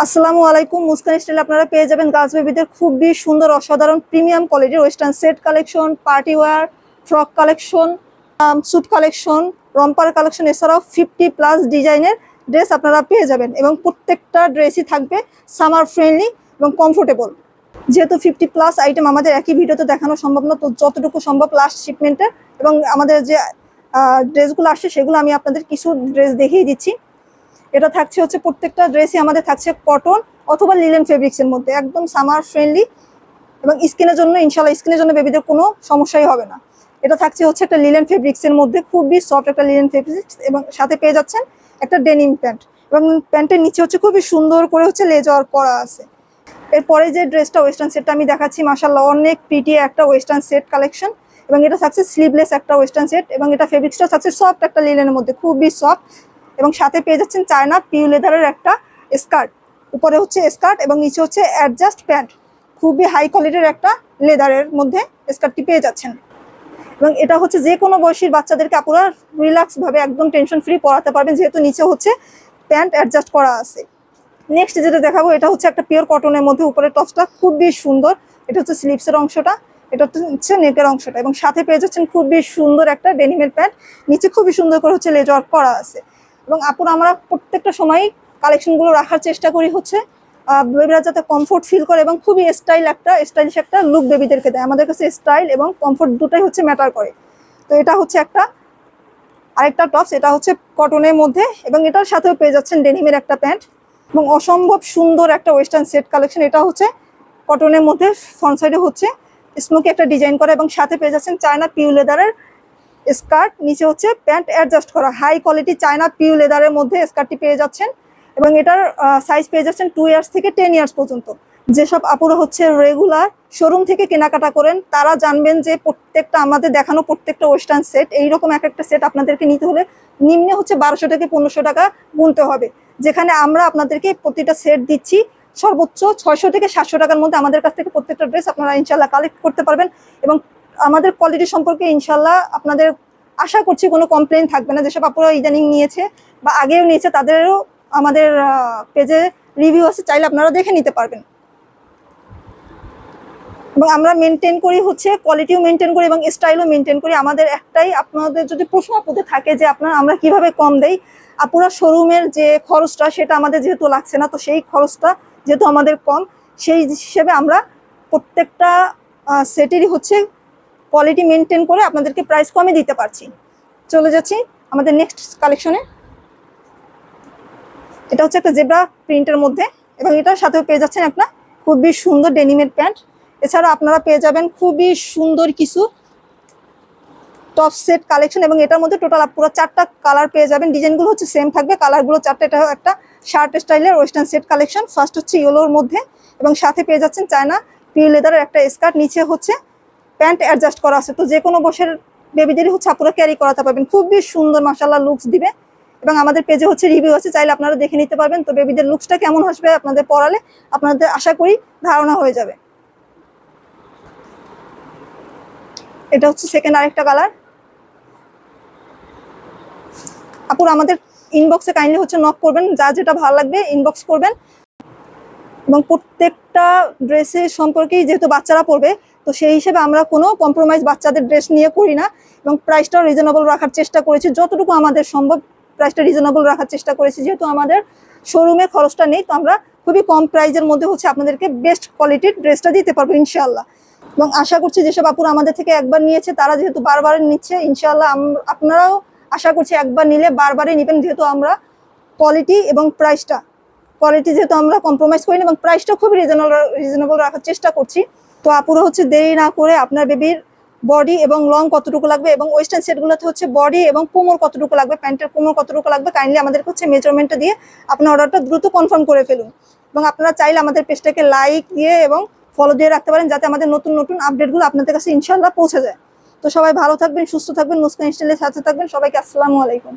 আসসালামু আলাইকুম। মুস্কান স্টাইলে আপনারা পেয়ে যাবেন গার্লস বেবিদের খুবই সুন্দর অসাধারণ প্রিমিয়াম কোয়ালিটির western set collection, party wear, frock collection, suit collection, romper collection, এছাড়াও 50+ ডিজাইনের ড্রেস আপনারা পেয়ে যাবেন এবং প্রত্যেকটা ড্রেসই থাকবে সামার ফ্রেন্ডলি এবং কমফোর্টেবল। যেহেতু 50+ আইটেম আমাদের একই ভিডিওতে দেখানো সম্ভব না, তো যতটুকু সম্ভব লাস্ট শিপমেন্টের এবং আমাদের যে ড্রেসগুলো আসছে সেগুলো আমি আপনাদের কিছু ড্রেস দেখিয়ে দিচ্ছি। এটা থাকছে হচ্ছে প্রত্যেকটা ড্রেসই আমাদের থাকছে কটন অথবা লিলেন ফেব্রিক্সের মধ্যে, একদম সামার ফ্রেন্ডলি এবং স্কিনের জন্য ইনশাল্লাহ স্কিনের জন্য বেবিদের কোনো সমস্যাই হবে না। এটা থাকছে হচ্ছে একটা লিলেন ফেব্রিক্সের মধ্যে, খুবই সফট একটা লিলেন ফেব্রিক্স এবং সাথে পেয়ে যাচ্ছেন একটা ডেনিম প্যান্ট এবং প্যান্টের নিচে হচ্ছে খুবই সুন্দর করে হচ্ছে লেজার করা আছে। এরপরে যে ড্রেসটা ওয়েস্টার্ন সেটটা আমি দেখাচ্ছি, মাশাআল্লাহ অনেক প্রিটি একটা ওয়েস্টার্ন সেট কালেকশন এবং এটা থাকছে স্লিভলেস একটা ওয়েস্টার্ন সেট এবং এটা ফেব্রিক্সটা থাকছে সফট একটা লিলেনের মধ্যে, খুবই সফট এবং সাথে পেয়ে যাচ্ছেন চায়না পিউ লেদারের একটা স্কার্ট। উপরে হচ্ছে স্কার্ট এবং নিচে হচ্ছে অ্যাডজাস্ট প্যান্ট, খুবই হাই কোয়ালিটির একটা লেদারের মধ্যে স্কার্টটি পেয়ে যাচ্ছেন এবং এটা হচ্ছে যে কোনো বয়সীর বাচ্চাদেরকে আপনারা রিল্যাক্সভাবে একদম টেনশন ফ্রি পরাতে পারবেন, যেহেতু নিচে হচ্ছে প্যান্ট অ্যাডজাস্ট করা আছে। নেক্সট যেটা দেখাবো এটা হচ্ছে একটা পিওর কটনের মধ্যে, উপরের টপসটা খুবই সুন্দর, এটা হচ্ছে স্লিভসের অংশটা, এটা হচ্ছে নেকের অংশটা এবং সাথে পেয়ে যাচ্ছেন খুবই সুন্দর একটা ডেনিমের প্যান্ট, নিচে খুবই সুন্দর করে হচ্ছে লেজ ওয়ার্ক করা আছে। এবং আপুরা আমরা প্রত্যেকটা সময় কালেকশনগুলো রাখার চেষ্টা করি হচ্ছে বেবিরা যাতে কমফোর্ট ফিল করে এবং খুবই স্টাইলিশ একটা লুক বেবিদেরকে দেয়। আমাদের কাছে স্টাইল এবং কমফোর্ট দুটাই হচ্ছে ম্যাটার করে। তো এটা হচ্ছে আরেকটা টপস, এটা হচ্ছে কটনের মধ্যে এবং এটার সাথেও পেয়ে যাচ্ছেন ডেনিমের একটা প্যান্ট এবং অসম্ভব সুন্দর একটা ওয়েস্টার্ন সেট কালেকশন। এটা হচ্ছে কটনের মধ্যে, ফ্রন্ট সাইডে হচ্ছে স্মোকি একটা ডিজাইন করা এবং সাথে পেয়ে যাচ্ছেন চায়না পিউ লেদারের স্কার্ট, নিচে হচ্ছে প্যান্ট অ্যাডজাস্ট করা হাই কোয়ালিটি চায়না পিউ লেদারের মধ্যে স্কার্টটি পেয়ে যাচ্ছেন এবং এটার সাইজ পেয়ে যাচ্ছেন 2 ইয়ার্স থেকে 10 ইয়ার্স পর্যন্ত। যেসব আপুরা হচ্ছে রেগুলার শোরুম থেকে কেনাকাটা করেন তারা জানবেন যে প্রত্যেকটা আমাদের দেখানো প্রত্যেকটা ওয়েস্টার্ন সেট এইরকম এক একটা সেট আপনাদেরকে নিতে হলে নিম্নে হচ্ছে 1200 থেকে 1500 টাকা গুনতে হবে, যেখানে আমরা আপনাদেরকে প্রতিটা সেট দিচ্ছি সর্বোচ্চ 600 থেকে 700 টাকার মধ্যে। আমাদের কাছ থেকে প্রত্যেকটা ড্রেস আপনারা ইনশাল্লাহ কালেক্ট করতে পারবেন এবং আমাদের কোয়ালিটি সম্পর্কে ইনশাল্লাহ আপনাদের আশা করছি কোনো কমপ্লেন থাকবে না। যেসব আপুরা ইদানিং নিয়েছে বা আগেও নিয়েছে তাদেরও আমাদের পেজে রিভিউ আছে, চাইলে আপনারা দেখে নিতে পারবেন। এবং আমরা মেনটেন করি হচ্ছে কোয়ালিটিও মেনটেন করি এবং স্টাইলও মেনটেন করি। আমাদের একটাই, আপনাদের যদি প্রশ্ন আপুদের থাকে যে আমরা কিভাবে কম দেই, আপুরা শোরুমের যে খরচটা সেটা আমাদের যেহেতু লাগছে না, তো সেই খরচটা যেহেতু আমাদের কম, সেই হিসেবে আমরা প্রত্যেকটা সেটেরই হচ্ছে কোয়ালিটি মেনটেন করে আপনাদেরকে প্রাইস কমে দিতে পারছি। চলে যাচ্ছি আমাদের নেক্সট কালেকশনে। এটা হচ্ছে একটা জেব্রা প্রিন্টের মধ্যে এবং এটার সাথেও পেয়ে যাচ্ছেন একটা খুবই সুন্দর ডেনিমের প্যান্ট। এছাড়া আপনারা পেয়ে যাবেন খুবই সুন্দর কিছু টপ সেট কালেকশন এবং এটার মধ্যে টোটাল পুরো 4টা কালার পেয়ে যাবেন। ডিজাইনগুলো হচ্ছে সেম থাকবে, কালারগুলো 4টা। এটা একটা শার্ট স্টাইলের ওয়েস্টার্ন সেট কালেকশন। ফার্স্ট হচ্ছে ইয়েলোর মধ্যে এবং সাথে পেয়ে যাচ্ছেন চায়না পিউ লেদারের একটা স্কার্ট, নিচে হচ্ছে প্যান্ট অ্যাডজাস্ট করা আছে। তো যে কোনো বয়সের বেবিদেরই হচ্ছে আপুরা ক্যারি করাতে পারবেন, খুবই সুন্দর মাশাআল্লাহ লুকস দিবে এবং আমাদের পেজে হচ্ছে রিভিউ আছে, চাইলে আপনারা দেখে নিতে পারবেন। তো বেবিদের লুকসটা কেমন আসবে আপনাদের পরালে আপনাদের আশা করি ধারণা হয়ে যাবে। এটা হচ্ছে সেকেন্ড আরেকটা কালার। আপুরা আমাদের ইনবক্সে কাইন্ডলি হচ্ছে নক করবেন, যা যেটা ভালো লাগবে ইনবক্স করবেন এবং প্রত্যেকটা ড্রেসের সম্পর্কেই যেহেতু বাচ্চারা পরবে, তো সেই হিসেবে আমরা কোনো কম্প্রোমাইজ বাচ্চাদের ড্রেস নিয়ে করি না এবং প্রাইসটাও রিজনেবল রাখার চেষ্টা করেছি, যতটুকু আমাদের সম্ভব প্রাইসটা রিজনেবল রাখার চেষ্টা করেছি। যেহেতু আমাদের শোরুমের খরচটা নেই, তো আমরা খুবই কম প্রাইসের মধ্যে হচ্ছে আপনাদেরকে বেস্ট কোয়ালিটির ড্রেসটা দিতে পারবো ইনশাআল্লাহ। এবং আশা করছি যেসব আপুরা আমাদের থেকে একবার নিয়েছে তারা যেহেতু বারবার নিচ্ছে, ইনশাআল্লাহ আপনারাও আশা করছি একবার নিলে বারবারই নেবেন, যেহেতু আমরা কোয়ালিটি এবং কোয়ালিটি যেহেতু আমরা কম্প্রোমাইজ করি না এবং প্রাইসটা খুবই রিজনেবল রাখার চেষ্টা করছি। তো আপুরা হচ্ছে দেরি না করে আপনার বেবির বডি এবং লং কতটুকু লাগবে এবং ওয়েস্টার্ন সেটগুলোতে হচ্ছে বডি এবং কোমর কতটুকু লাগবে, প্যান্টের কোমর কতটুকু লাগবে, কাইন্ডলি আমাদেরকে হচ্ছে মেজারমেন্টটা দিয়ে আপনার অর্ডারটা দ্রুত কনফার্ম করে ফেলুন। এবং আপনারা চাইলে আমাদের পেজটাকে লাইক দিয়ে এবং ফলো দিয়ে রাখতে পারেন, যাতে আমাদের নতুন নতুন আপডেটগুলো আপনাদের কাছে ইনশাআল্লাহ পৌঁছে যায়। তো সবাই ভালো থাকবেন, সুস্থ থাকবেন, মুস্কান স্টাইলের সাথে থাকবেন। সবাইকে আসসালামু আলাইকুম।